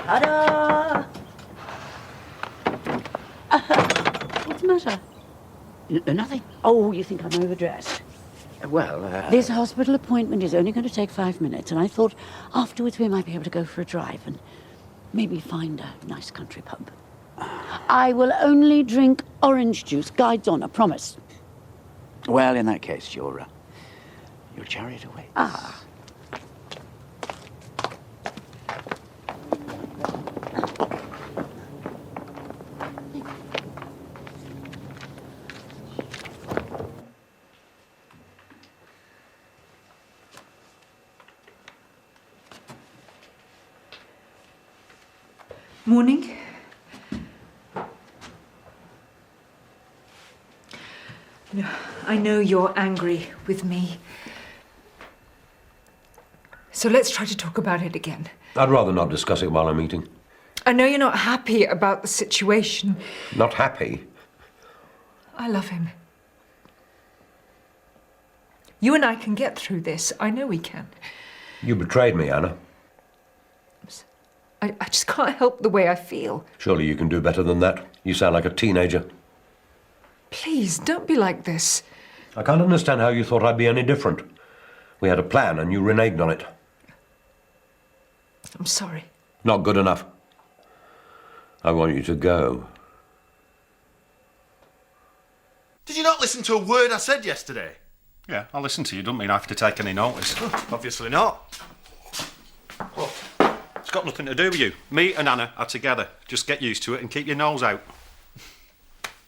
Ta-da! What's the matter? Nothing. Oh, you think I'm overdressed? Well, This hospital appointment is only going to take 5 minutes, and I thought afterwards we might be able to go for a drive and maybe find a nice country pub. I will only drink orange juice. Guides on, I promise. well, in that case, your chariot awaits. Ah. Morning. No, I know you're angry with me. So let's try to talk about it again. I'd rather not discuss it while I'm eating. I know you're not happy about the situation. Not happy? I love him. You and I can get through this. I know we can. You betrayed me, Anna. I just can't help the way I feel. Surely you can do better than that. You sound like a teenager. Please, don't be like this. I can't understand how you thought I'd be any different. We had a plan and you reneged on it. I'm sorry. Not good enough. I want you to go. Did you not listen to a word I said yesterday? Yeah, I listened to you. Don't mean I have to take any notice. Obviously not. What? It's got nothing to do with you. Me and Anna are together. Just get used to it and keep your nose out.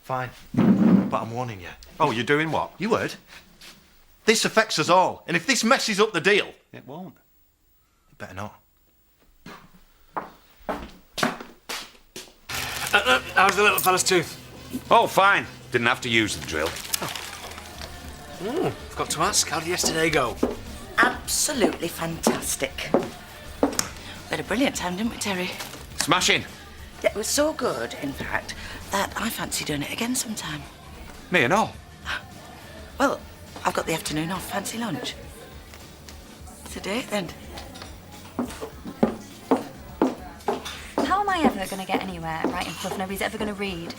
Fine. But I'm warning you. Oh, you're doing what? You heard? This affects us all. And if this messes up the deal... It won't. You better not. How's the little fella's tooth? Oh, fine. Didn't have to use the drill. Forgot to ask, how did yesterday go? Absolutely fantastic. We had a brilliant time, didn't we, Terry? Smashing. Yeah, it was so good, in fact, that I fancy doing it again sometime. Me and all. Well, I've got the afternoon off. Fancy lunch? It's a date, then. How am I ever going to get anywhere writing fluff nobody's ever going to read?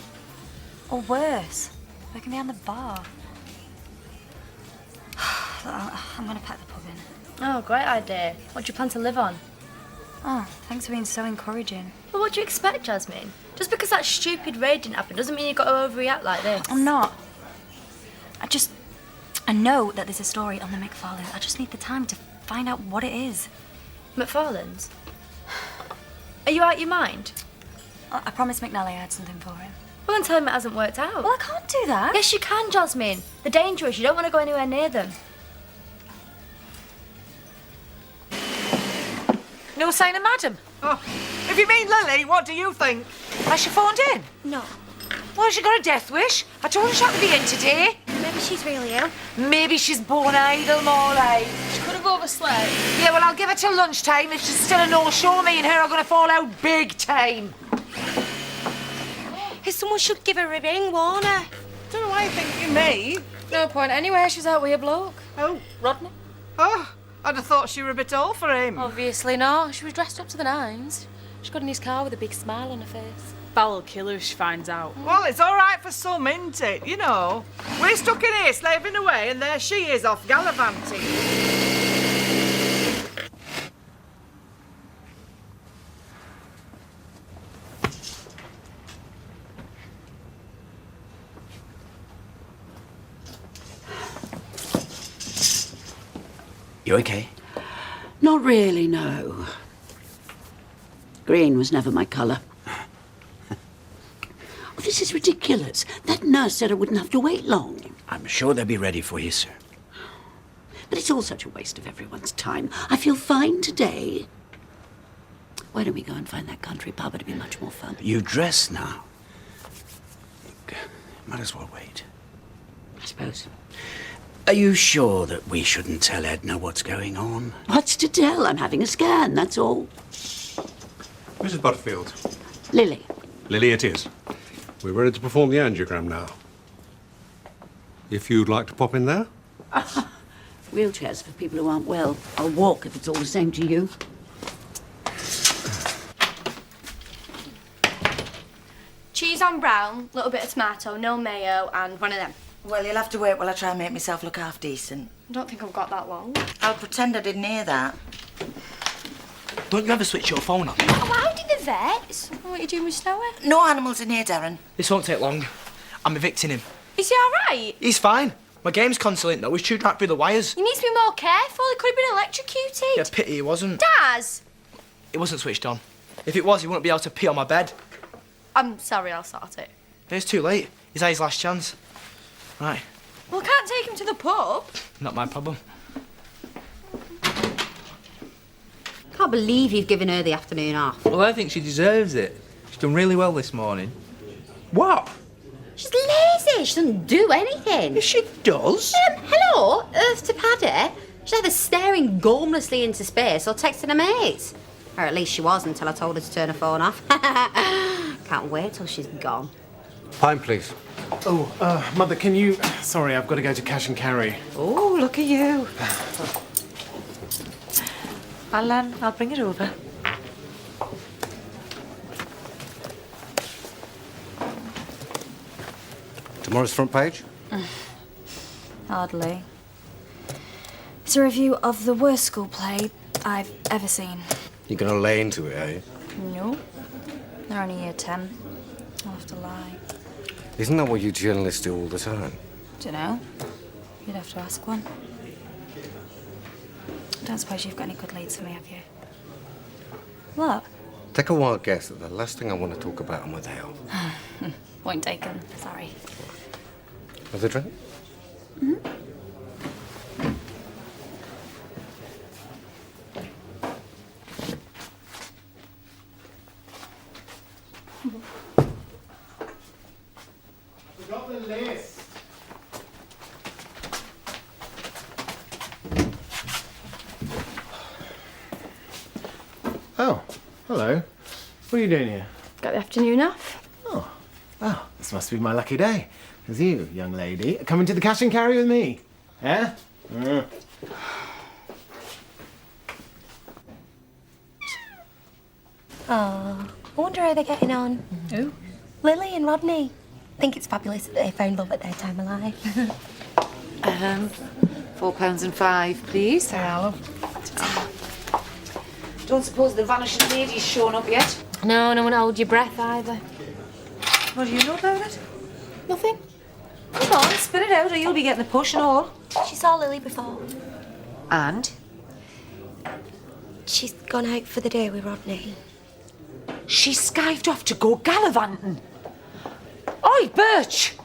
Or worse, working behind the bar. I'm going to pack the pub in. Oh, great idea. What do you plan to live on? Oh, thanks for being so encouraging. Well, what do you expect, Jasmine? Just because that stupid raid didn't happen doesn't mean you've got to overreact like this. I'm not. I know that there's a story on the McFarlanes. I just need the time to find out what it is. McFarlane's? Are you out your mind? I promised McNally I had something for him. Well, then tell him it hasn't worked out. Well, I can't do that. Yes, you can, Jasmine. They're dangerous. You don't want to go anywhere near them. No sign of Madam. Oh, if you mean Lily, what do you think? Has she phoned in? No. Well, she got a death wish. I told her she had to be in today. Maybe she's really ill. Maybe she's born idle, more like. She could have overslept. Yeah, well, I'll give her till lunchtime. If she's still a no-show, me and her are going to fall out big time. Hey, someone should give her a ring, warn her. Don't know why you think you me. No point anyway. She's out with a bloke. Oh. Rodney? Oh, I'd have thought she were a bit old for him. Obviously not. She was dressed up to the nines. She got in his car with a big smile on her face. Foul killer if she finds out. Well, it's all right for some, isn't it? You know, we're stuck in here slaving away, and there she is off gallivanting. You okay? Not really, no. Green was never my colour. Oh, this is ridiculous. That nurse said I wouldn't have to wait long. I'm sure they'll be ready for you, sir. But it's all such a waste of everyone's time. I feel fine today. Why don't we go and find that country pub? It'd be much more fun. You dress now. Might as well wait. I suppose. Are you sure that we shouldn't tell Edna what's going on? What's to tell? I'm having a scan, that's all. Mrs. Butterfield. Lily. Lily it is. We're ready to perform the angiogram now. If you'd like to pop in there. Wheelchairs for people who aren't well. I'll walk if it's all the same to you. Parmesan brown, little bit of tomato, no mayo, and one of them. Well, you'll have to wait while I try and make myself look half decent. I don't think I've got that long. I'll pretend I didn't hear that. Don't you ever switch your phone on? Oh, how did the vets? What are you doing with Snowy? No animals in here, Darren. This won't take long. I'm evicting him. Is he all right? He's fine. My game's console ain't though. He's chewed right through the wires. You need to be more careful. He could have been electrocuted. Yeah, pity he wasn't. Daz! It wasn't switched on. If it was, he wouldn't be able to pee on my bed. I'm sorry, I'll sort it. It's too late. He's had his last chance. Right, Well, I can't take him to the pub. not my problem. Can't believe you've given her the afternoon off. Well, I think she deserves it. She's done really well this morning. What? She's lazy. She doesn't do anything. Yes, she does. Hello, Earth to Paddy. She's either staring gormlessly into space or texting her mates. Or at least she was until I told her to turn her phone off. Can't wait till she's gone. Pint, please. Oh, Mother, can you... Sorry, I've got to go to cash and carry. Oh, look at you. I'll bring it over. Tomorrow's front page? Hardly. It's a review of the worst school play I've ever seen. You're going to lay into it, are you? No. They're only year 10. I'll have to lie. Isn't that what you journalists do all the time? Dunno. You'd have to ask one. Don't suppose you've got any good leads for me, have you? What? Take a wild guess at the last thing I want to talk about on my day off. Point taken. Sorry. Have a drink? I've got the list. Oh, hello. What are you doing here? Got the afternoon off. Oh, well, this must be my lucky day. Because you, young lady, are coming to the cash and carry with me. Eh? Oh, I wonder how they're getting on. Who? Lily and Rodney. I think it's fabulous that they found love at their time of life. £4.05, please. Don't suppose the vanishing lady's shown up yet? No, no one hold your breath either. What do you know about it? Nothing. Come on, spit it out or you'll be getting the push and all. She saw Lily before. And? She's gone out for the day with Rodney. She skived off to go gallivanting. Oi, Birch!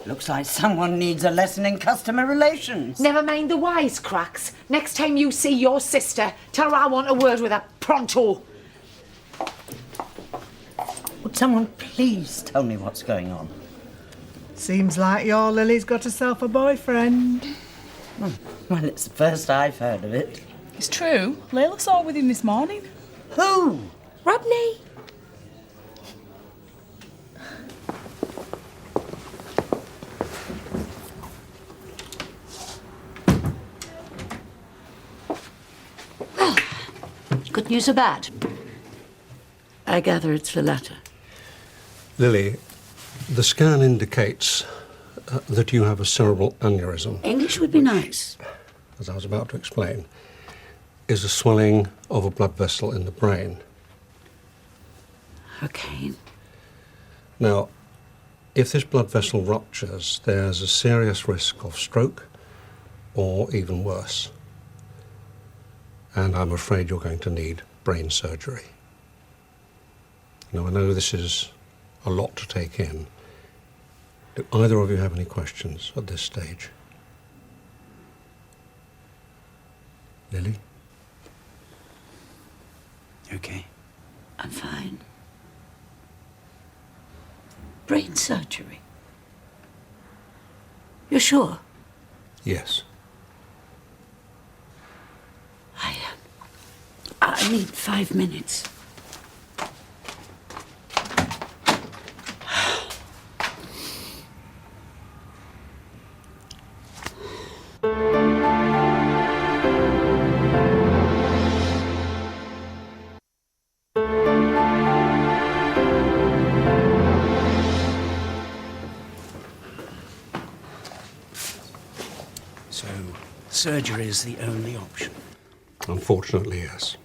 Looks like someone needs a lesson in customer relations. Never mind the wisecracks. Next time you see your sister, tell her I want a word with her pronto. Would someone please tell me what's going on? Seems like your Lily's got herself a boyfriend. Well, it's the first I've heard of it. It's true. Layla saw with him this morning. Who? Rodney. Good news or bad? I gather it's the latter. Lily, the scan indicates that you have a cerebral aneurysm. English would be nice. As I was about to explain, is a swelling of a blood vessel in the brain. Okay. Now, if this blood vessel ruptures, there's a serious risk of stroke or even worse. And I'm afraid you're going to need brain surgery. Now, I know this is a lot to take in. Do either of you have any questions at this stage? Lily? Okay. I'm fine. Brain surgery. You're sure? Yes. I need 5 minutes. surgery is the only option? Unfortunately, yes.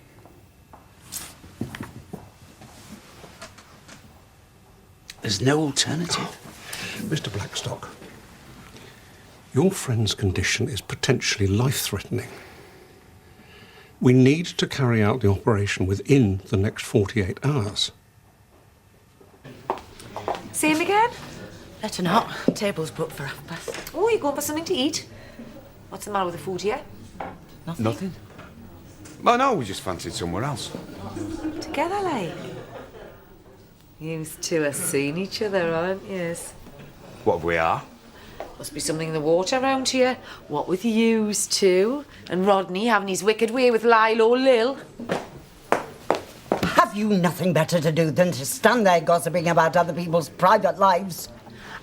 There's no alternative? Mr. Blackstock, your friend's condition is potentially life-threatening. We need to carry out the operation within the next 48 hours. See him again? Better not. Table's booked for 1:30. Oh, you going for something to eat? What's the matter with the food here? Nothing. Oh, no, we just fancied somewhere else. Together, like. You two are seeing each other, aren't you? What we are? Must be something in the water around here. What with yous two? And Rodney having his wicked way with Lyle or Lil. Have you nothing better to do than to stand there gossiping about other people's private lives?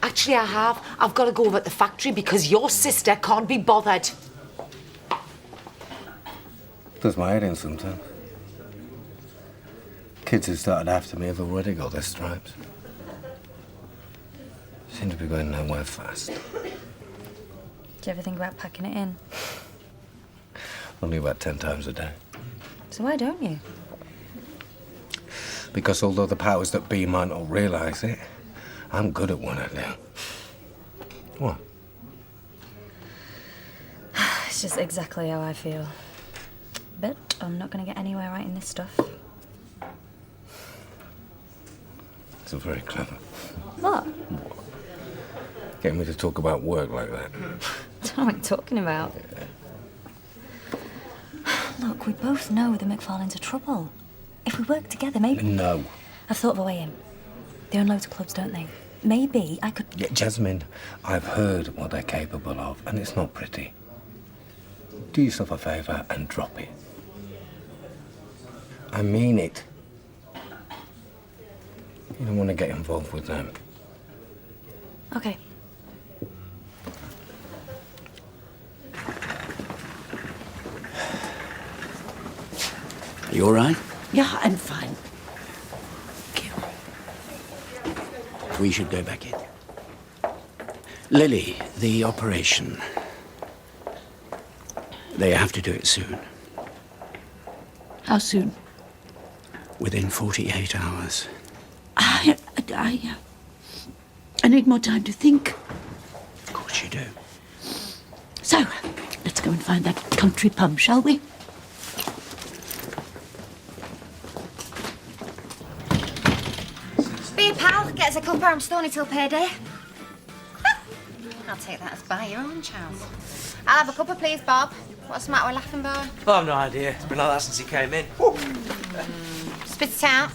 Actually, I have. I've got to go over at the factory because your sister can't be bothered. Does my head in sometimes. Kids who started after me have already got their stripes. Seem to be going nowhere fast. Do you ever think about packing it in? Only about 10 times a day. So why don't you? Because although the powers that be might not realise it, I'm good at what I do. What? It's just exactly how I feel. But I'm not going to get anywhere writing this stuff. It's very clever. What? Getting me to talk about work like that. I don't know what you're talking about. Look, we both know the McFarlanes are trouble. If we work together, maybe... No. I've thought of a way in. They own loads of clubs, don't they? Maybe I could... Yeah, Jasmine, I've heard what they're capable of, and it's not pretty. Do yourself a favour and drop it. I mean it. You don't want to get involved with them. Okay. Are you all right? Yeah, I'm fine. We should go back in. Lily, the operation. They have to do it soon. How soon? Within 48 hours. I need more time to think. Of course you do. So, let's go and find that country pub, shall we? Be a pal, get us a cuppa, I'm stony till payday. I'll take that as by your own chance. I'll have a cuppa, please, Bob. What's the matter with laughing, boy? Oh, I've no idea. It's been like that since he came in. Spit it out.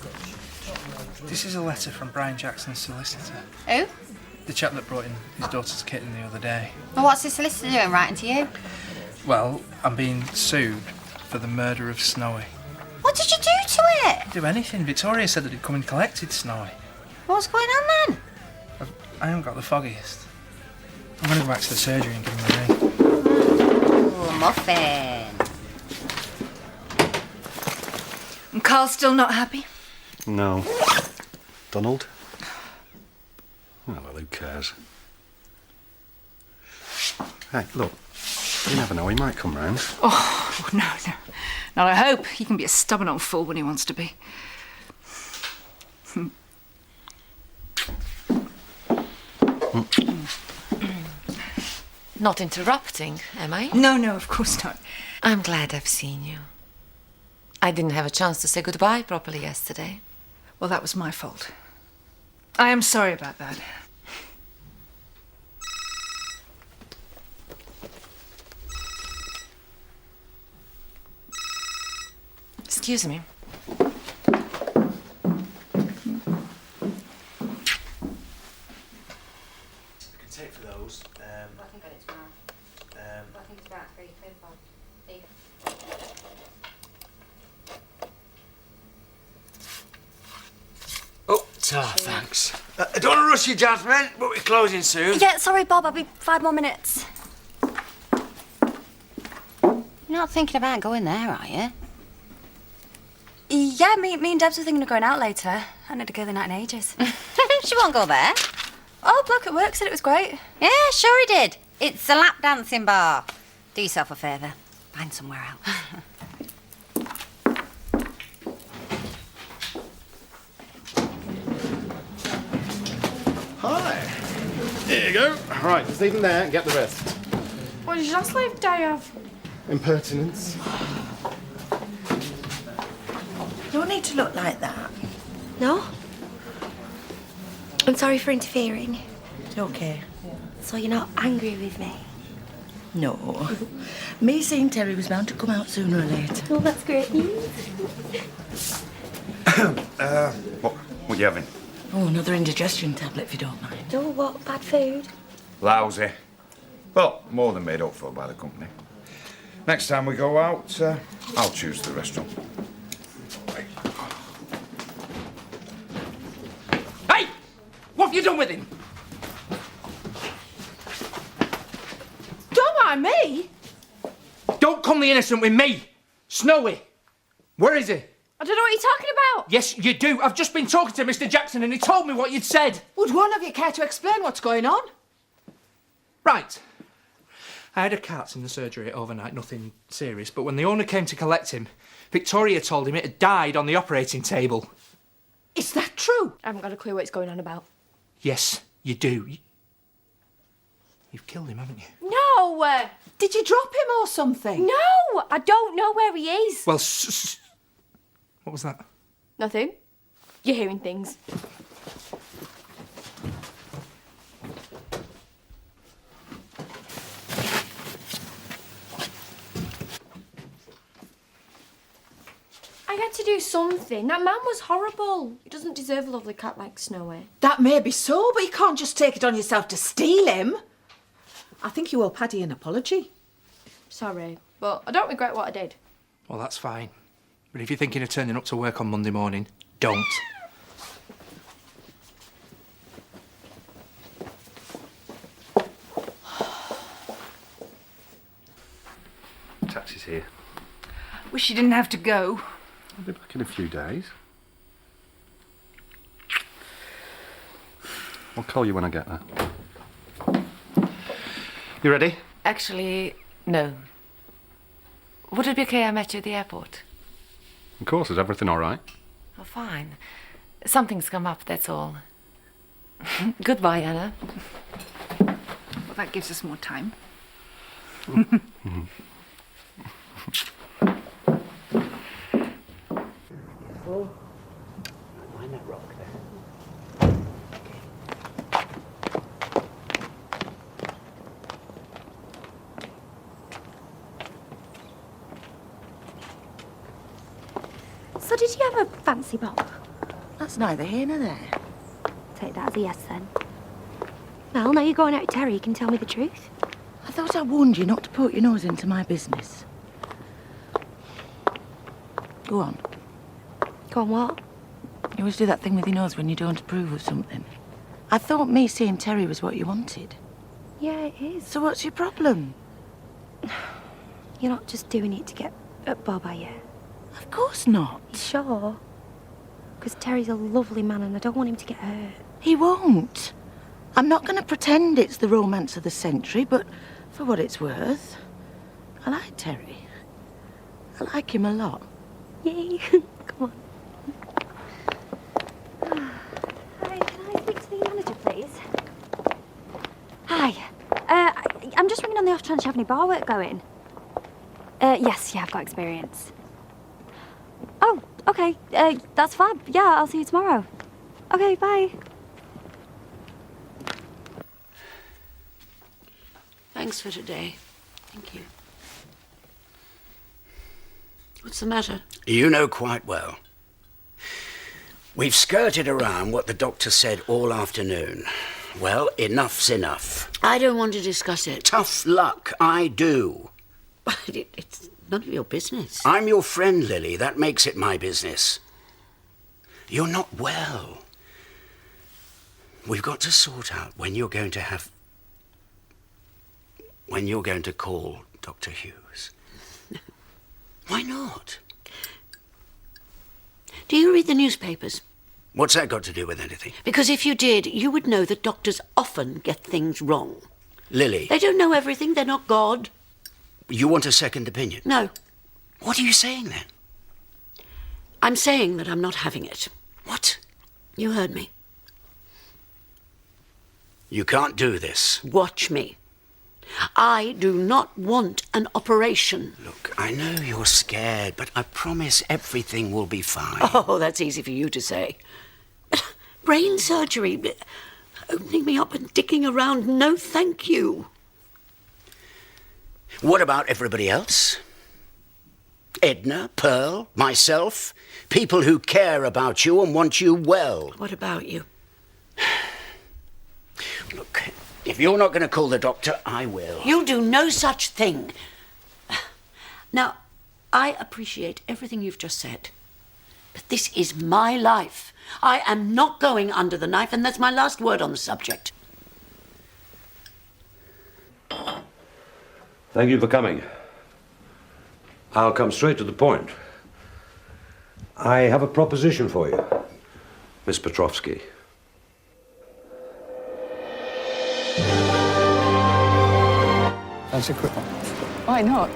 This is a letter from Brian Jackson's solicitor. Who? The chap that brought in his daughter's kitten the other day. Well, what's the solicitor doing writing to you? Well, I'm being sued for the murder of Snowy. What did you do to it? Do anything. Victoria said that he'd come and collected Snowy. What's going on then? I haven't got the foggiest. I'm going to go back to the surgery and give him a ring. Ooh, muffin. And Carl's still not happy? No. Donald? Oh, well, who cares? Hey, look. You never know, he might come round. Oh, no. Not I hope. He can be a stubborn old fool when he wants to be. Not interrupting, am I? No, of course not. I'm glad I've seen you. I didn't have a chance to say goodbye properly yesterday. Well, that was my fault. I am sorry about that. Excuse me. Take for those. I can get it tomorrow. I think it's about 3 quid, Bob. There you go. Oh, thanks. I don't want to rush you, Jasmine, but we're closing soon. Yeah, sorry, Bob. I'll be 5 more minutes. You're not thinking about going there, are you? Yeah, me and Debs were thinking of going out later. I haven't had a girly night in ages. She won't go there. Oh, bloke at work said it was great. Yeah, sure he did. It's a lap dancing bar. Do yourself a favour. Find somewhere else. Hi. Here you go. Right, just leave them there and get the rest. What did your last life die of? Impertinence. You don't need to look like that. No? I'm sorry for interfering. It's okay. So you're not angry with me? No. Me seeing Terry was bound to come out sooner or later. Oh, that's great news. What you having? Oh, another indigestion tablet if you don't mind. Oh, what? Bad food? Lousy. Well, more than made up for by the company. Next time we go out, I'll choose the restaurant. Hey! What have you done with him? Don't mind me. Don't come the innocent with me. Snowy. Where is he? I don't know what you're talking about. Yes, you do. I've just been talking to Mr. Jackson and he told me what you'd said. Would one of you care to explain what's going on? Right. I had a cat in the surgery overnight, nothing serious, but when the owner came to collect him, Victoria told him it had died on the operating table. Is that true? I haven't got a clue what it's going on about. Yes, you do. You've killed him, haven't you? No! Did you drop him or something? No! I don't know where he is. Well, what was that? Nothing. You're hearing things. I had to do something. That man was horrible. He doesn't deserve a lovely cat like Snowy. That may be so, but you can't just take it on yourself to steal him. I think you owe Paddy an apology. Sorry, but I don't regret what I did. Well, that's fine. But if you're thinking of turning up to work on Monday morning, don't. Taxi's here. Wish you didn't have to go. I'll be back in a few days. I'll call you when I get there. You ready? Actually, no. Would it be okay I met you at the airport? Of course, is everything all right? Oh, fine. Something's come up, that's all. Goodbye, Anna. Well, that gives us more time. Mind that rock there. So did you have a fancy bob? That's neither here nor there. Take that as a yes then. Well, now you're going out with Terry, you can tell me the truth. I thought I warned you not to put your nose into my business. Go on. Go on, what? You always do that thing with your nose when you don't approve of something. I thought me seeing Terry was what you wanted. Yeah, it is. So what's your problem? You're not just doing it to get at Bob, are you? Of course not. You sure? Because Terry's a lovely man and I don't want him to get hurt. He won't. I'm not going to pretend it's the romance of the century, but for what it's worth, I like Terry. I like him a lot. Yay. Come on. Hi, can I speak to the manager, please? Hi. I'm just ringing on the off chance you have any bar work going. Yes, I've got experience. Oh, okay. That's fab. Yeah, I'll see you tomorrow. Okay, bye. Thanks for today. Thank you. What's the matter? You know quite well. We've skirted around what the doctor said all afternoon. Well, enough's enough. I don't want to discuss it. Tough luck, I do. But it's none of your business. I'm your friend, Lily. That makes it my business. You're not well. We've got to sort out when you're going to call Dr. Hughes. Why not? Do you read the newspapers? What's that got to do with anything? Because if you did, you would know that doctors often get things wrong. Lily. They don't know everything. They're not God. You want a second opinion? No. What are you saying then? I'm saying that I'm not having it. What? You heard me. You can't do this. Watch me. I do not want an operation. Look, I know you're scared, but I promise everything will be fine. Oh, that's easy for you to say. Brain surgery, opening me up and dicking around, no thank you. What about everybody else? Edna, Pearl, myself, people who care about you and want you well. What about you? Look, if you're not going to call the doctor, I will. You'll do no such thing. Now, I appreciate everything you've just said, but this is my life. I am not going under the knife, and that's my last word on the subject. Thank you for coming. I'll come straight to the point. I have a proposition for you, Miss Petrovsky. Fancy a quick one? Why not?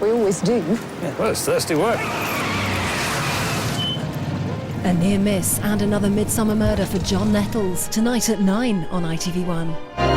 We always do. Yeah, well, it's thirsty work. A near miss and another midsummer murder for John Nettles, tonight at 9 on ITV1.